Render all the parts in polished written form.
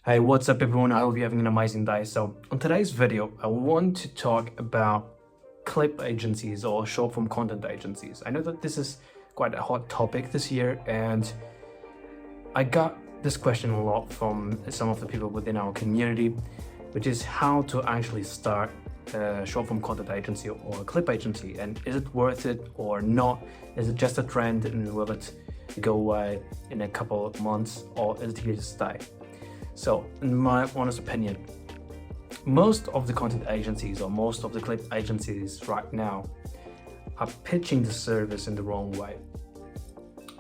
Hey, what's up everyone? I hope you're having an amazing day. So on today's video, I want to talk about clip agencies or short form content agencies. I know that this is quite a hot topic this year, and I got this question a lot from some of the people within our community, which is how to actually start a short form content agency or a clip agency, and is it worth it or not? Is it just a trend and will it go away in a couple of months, or is it here to stay? So in my honest opinion, most of the content agencies or most of the clip agencies right now are pitching the service in the wrong way.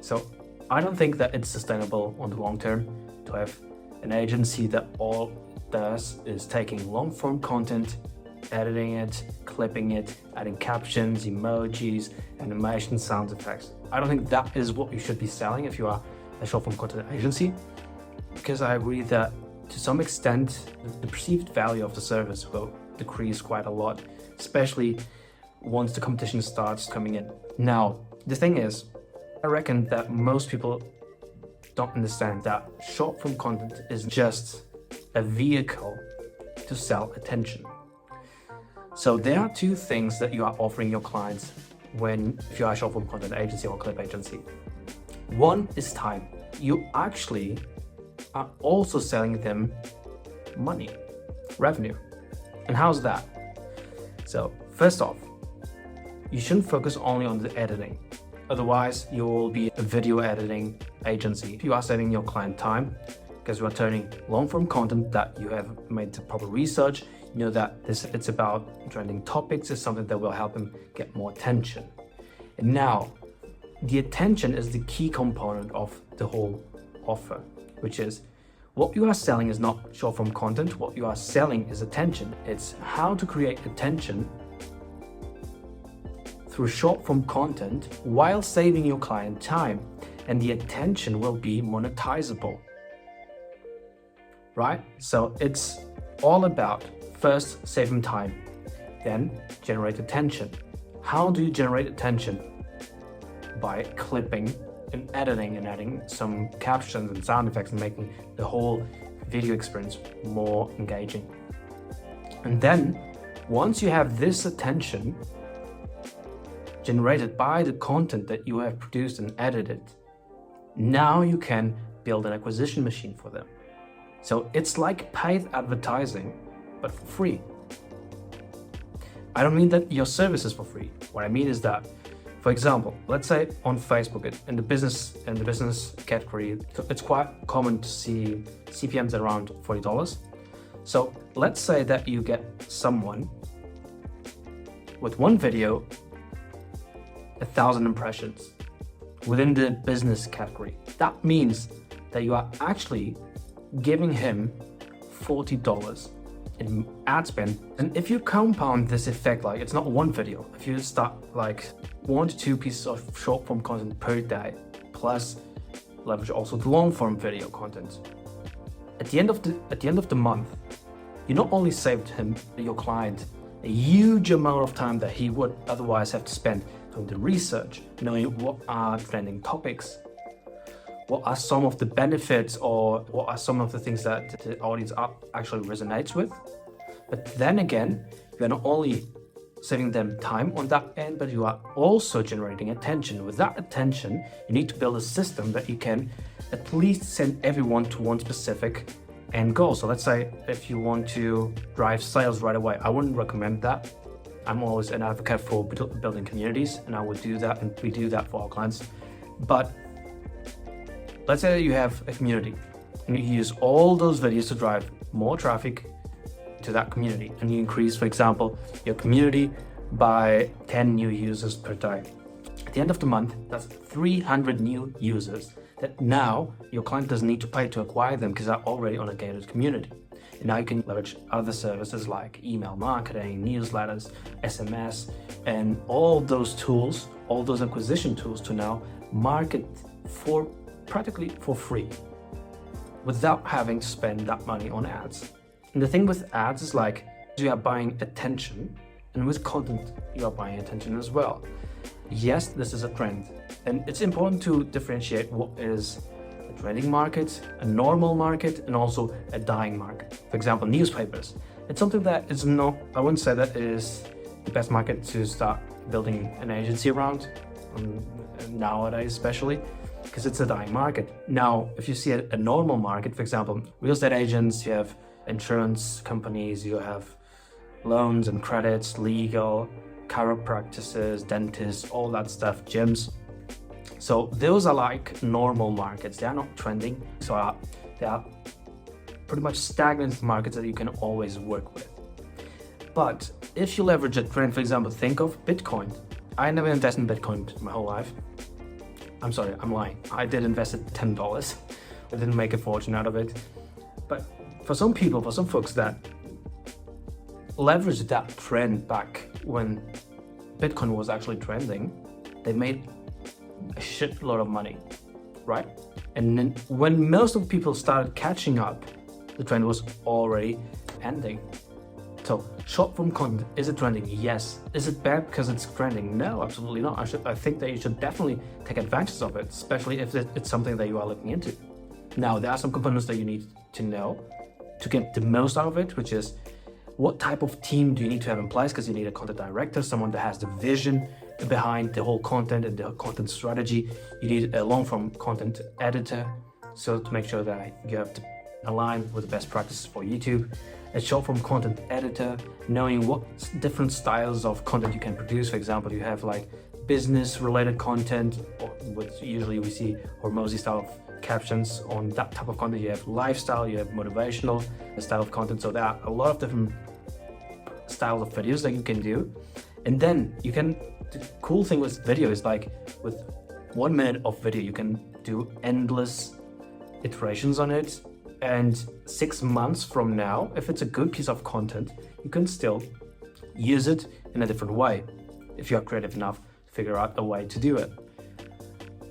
So I don't think that it's sustainable on the long term to have an agency that all it does is taking long form content, editing it, clipping it, adding captions, emojis, animation, sound effects. I don't think that is what you should be selling if you are a short form content agency, because I agree that to some extent the perceived value of the service will decrease quite a lot, especially once the competition starts coming in. Now, the thing is, I reckon that most people don't understand that short form content is just a vehicle to sell attention. So there are two things that you are offering your clients if you are a short form content agency or clip agency. One is time. You actually are also selling them money, revenue. And how's that? So first off, you shouldn't focus only on the editing. Otherwise, you will be a video editing agency. If you are saving your client time, because you are turning long form content that you have made the proper research, you know that it's about trending topics, is something that will help them get more attention. And now, the attention is the key component of the whole offer, which is what you are selling is not short form content. What you are selling is attention. It's how to create attention through short form content while saving your client time, and the attention will be monetizable, right? So it's all about first saving time, then generate attention. How do you generate attention? By clipping and editing and adding some captions and sound effects and making the whole video experience more engaging. And then once you have this attention generated by the content that you have produced and edited, now you can build an acquisition machine for them. So it's like paid advertising, but for free. I don't mean that your service is for free. What I mean is that, for example, let's say on Facebook, in the business category, it's quite common to see CPMs around $40. So let's say that you get someone with one video, 1,000 impressions within the business category. That means that you are actually giving him $40 in ad spend. And if you compound this effect, like it's not one video, if you start like 1 to 2 pieces of short form content per day, plus leverage also the long form video content, at the end of the month, you not only saved your client a huge amount of time that he would otherwise have to spend doing the research, knowing what are trending topics, what are some of the benefits, or what are some of the things that the audience actually resonates with. But then again, you are not only saving them time on that end, but you are also generating attention. With that attention, you need to build a system that you can at least send everyone to one specific end goal. So let's say if you want to drive sales right away, I wouldn't recommend that. I'm always an advocate for building communities, and I would do that, and we do that for our clients. But let's say that you have a community and you use all those videos to drive more traffic to that community, and you increase, for example, your community by 10 new users per day. At the end of the month, that's 300 new users that now your client doesn't need to pay to acquire them because they're already on a gated community. And now you can leverage other services like email marketing, newsletters, SMS, and all those tools, all those acquisition tools to now market practically for free without having to spend that money on ads. And the thing with ads is like you are buying attention, and with content you are buying attention as well. Yes, this is a trend, and it's important to differentiate what is trending market, a normal market, and also a dying market. For example, newspapers. It's something that is not, I wouldn't say that is the best market to start building an agency around, nowadays especially, because it's a dying market. Now, if you see a normal market, for example, real estate agents, you have insurance companies, you have loans and credits, legal, chiropractors, dentists, all that stuff, gyms. So those are like normal markets. They are not trending. So they are pretty much stagnant markets that you can always work with. But if you leverage a trend, for example, think of Bitcoin. I never invested in Bitcoin my whole life. I'm sorry, I'm lying. I did invest at $10. I didn't make a fortune out of it. But for some people, for some folks that leveraged that trend back when Bitcoin was actually trending, they made a shitload of money, right? And then when most of the people started catching up, the trend was already ending. So short form content, is it trending? Yes. Is it bad because it's trending? No, absolutely not. I think that you should definitely take advantage of it, especially if it's something that you are looking into. Now, there are some components that you need to know to get the most out of it, which is what type of team do you need to have in place, because you need a content director, someone that has the vision behind the whole content and the content strategy. You need a long-form content editor, so to make sure that you have to align with the best practices for YouTube. A short-form content editor, knowing what different styles of content you can produce. For example, you have like business-related content, or what usually we see Rhomays style of captions on that type of content. You have lifestyle, you have motivational style of content. So there are a lot of different styles of videos that you can do. And then you can, the cool thing with video is like with 1 minute of video, you can do endless iterations on it. And 6 months from now, if it's a good piece of content, you can still use it in a different way if you are creative enough to figure out a way to do it.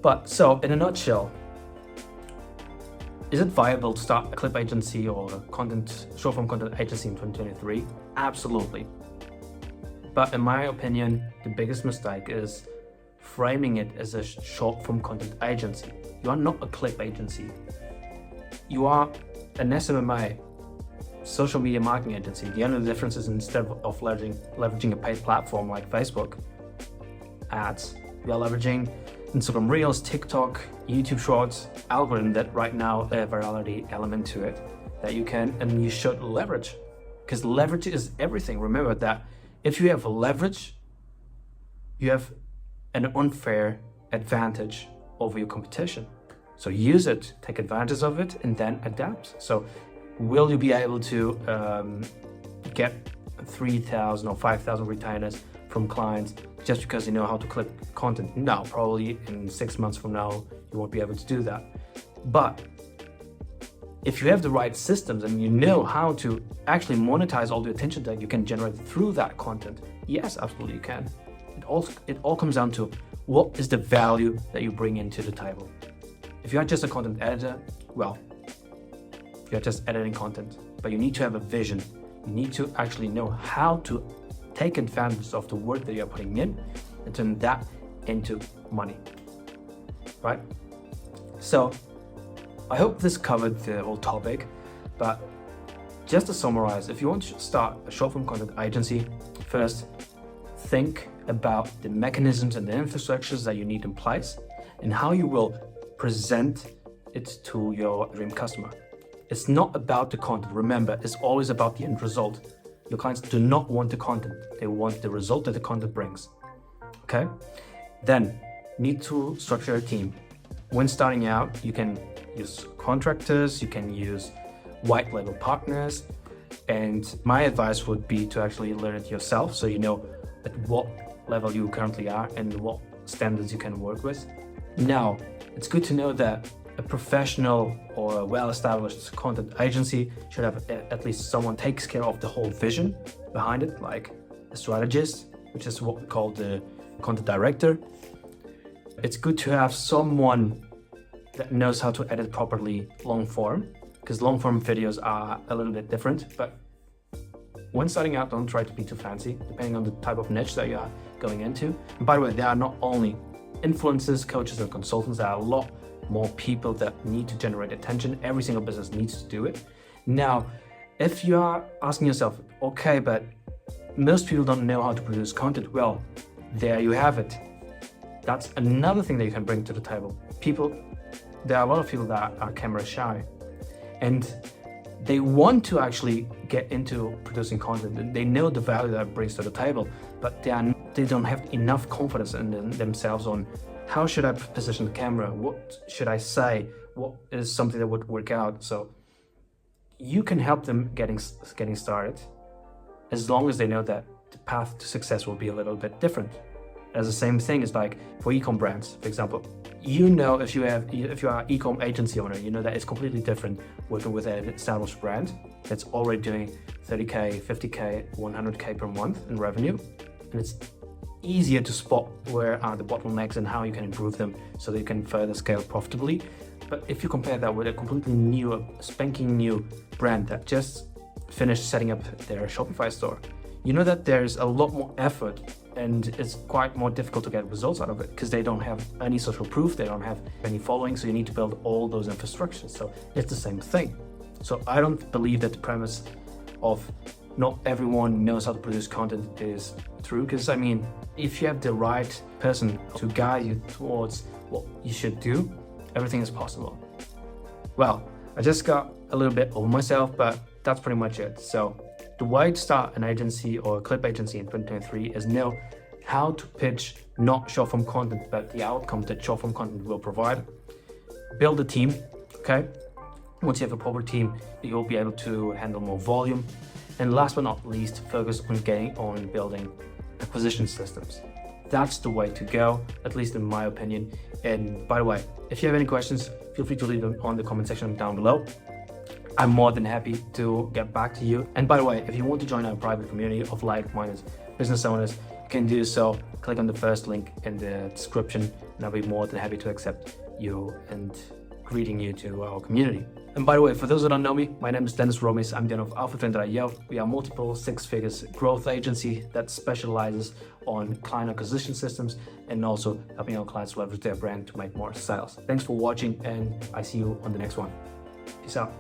But so in a nutshell, is it viable to start a clip agency or a short form content agency in 2023? Absolutely. But in my opinion, the biggest mistake is framing it as a short form content agency. You are not a clip agency. You are an SMMA, social media marketing agency. The only difference is instead of leveraging a paid platform like Facebook ads, we are leveraging Instagram Reels, TikTok, YouTube Shorts, algorithm that right now a virality element to it that you can and you should leverage, because leverage is everything. Remember that if you have leverage, you have an unfair advantage over your competition. So use it, take advantage of it, and then adapt. So will you be able to get 3,000 or 5,000 retainers from clients just because you know how to clip content? No, probably in 6 months from now, you won't be able to do that. But if you have the right systems and you know how to actually monetize all the attention that you can generate through that content, yes, absolutely you can. It all comes down to what is the value that you bring into the table. If you are just a content editor, well, you're just editing content, but you need to have a vision. You need to actually know how to take advantage of the work that you're putting in and turn that into money, right? So I hope this covered the whole topic, but just to summarize, if you want to start a short-form content agency, first, think about the mechanisms and the infrastructures that you need in place and how you will present it to your dream customer. It's not about the content. Remember, it's always about the end result. Your clients do not want the content. They want the result that the content brings. Okay? Then, need to structure a team. When starting out, you can use contractors, you can use white label partners, and my advice would be to actually learn it yourself so you know at what level you currently are and what standards you can work with. Now, it's good to know that a professional or a well-established content agency should have at least someone takes care of the whole vision behind it, like a strategist, which is what we call the content director. It's good to have someone that knows how to edit properly long form, because long form videos are a little bit different. But when starting out, don't try to be too fancy, depending on the type of niche that you are going into. And by the way, there are not only influencers, coaches, and consultants. There are a lot more people that need to generate attention. Every single business needs to do it. Now, if you are asking yourself, okay, but most people don't know how to produce content, well, there you have it. That's another thing that you can bring to the table. There are a lot of people that are camera shy, and they want to actually get into producing content, and they know the value that it brings to the table, but they don't have enough confidence in themselves on how should I position the camera, what should I say, what is something that would work out. So you can help them getting started, as long as they know that the path to success will be a little bit different. As the same thing is like for e-com brands, for example. You know, if you are an e-com agency owner, you know that it's completely different working with an established brand that's already doing 30K, 50K, 100K per month in revenue. And it's easier to spot where are the bottlenecks and how you can improve them so that you can further scale profitably. But if you compare that with a completely new, spanking new brand that just finished setting up their Shopify store, you know that there's a lot more effort and it's quite more difficult to get results out of it because they don't have any social proof, they don't have any following, so you need to build all those infrastructures. So it's the same thing. So I don't believe that the premise of not everyone knows how to produce content is true, because I mean, if you have the right person to guide you towards what you should do, everything is possible. Well, I just got a little bit over myself, but that's pretty much it. So the way to start an agency or a clip agency in 2023 is know how to pitch not short form content, but the outcome that short form content will provide. Build a team, okay? Once you have a proper team, you'll be able to handle more volume. And last but not least, focus on building acquisition systems. That's the way to go, at least in my opinion. And by the way, if you have any questions, feel free to leave them on the comment section down below. I'm more than happy to get back to you. And by the way, if you want to join our private community of like-minded business owners, you can do so. Click on the first link in the description, and I'll be more than happy to accept you and greeting you to our community. And by the way, for those who don't know me, my name is Denis Rhomays. I'm the owner of AlphaTrain.io. We are multiple six-figure growth agency that specializes on client acquisition systems and also helping our clients leverage their brand to make more sales. Thanks for watching, and I see you on the next one. Peace out.